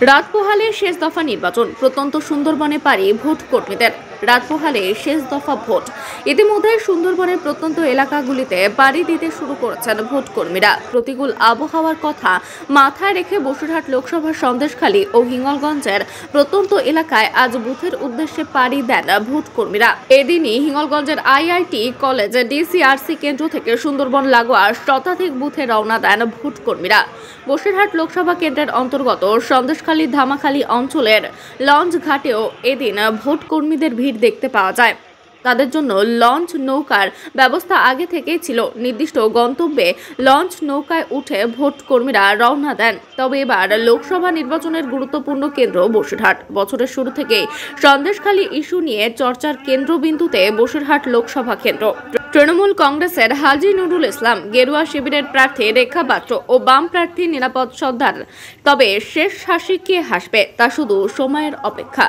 রাত পোহালে শেষ দফা নির্বাচন, প্রত্যন্ত সুন্দরবনে পাড়ি ভোট কর্মীদের। রাত পোহালে শেষ দফা ভোট। ইতিমধ্যে সুন্দরবনের প্রত্যন্ত এলাকাগুলিতে পাড়ি দিতে শুরু করেছেন ভোট কর্মীরা। প্রতিকূল আবহাওয়ার কথা মাথায় রেখে বসিরহাট লোকসভার সন্দেশখালী ও হিঙ্গলগঞ্জের প্রত্যন্ত এলাকায় আজ বুথের উদ্দেশ্যে পাড়ি দেন ভোট কর্মীরা। এদিনই হিঙ্গলগঞ্জের আইআইটি কলেজ ডিসিআরসি কেন্দ্র থেকে সুন্দরবন লাগোয়া শতাধিক বুথে রওনা দেন ভোট কর্মীরা। বসিরহাট লোকসভা কেন্দ্রের অন্তর্গত সন্দেশখালী ধামাখালী অঞ্চলের লঞ্চ ঘাটেও এদিন ভোট কর্মীদের ভিড় দেখতে পাওয়া যায়। তাদের জন্য লঞ্চ নৌকার ব্যবস্থা আগে থেকেই ছিল। নির্দিষ্ট গন্তব্যে লঞ্চ নৌকায় উঠে ভোট কর্মীরা রওনা দেন। তবে এবার লোকসভা নির্বাচনের গুরুত্বপূর্ণ কেন্দ্র বসিরহাট। বছরের শুরু থেকেই সন্দেশখালী ইস্যু নিয়ে চর্চার কেন্দ্রবিন্দুতে বসিরহাট লোকসভা কেন্দ্র। তৃণমূল কংগ্রেসের হাজী নুরুল ইসলাম, গেরুয়া শিবিরের প্রার্থী রেখা পাত্র ও বাম প্রার্থী নিরাপদ সর্দার। তবে শেষ হাসি কে হাসবে তা শুধু সময়ের অপেক্ষা।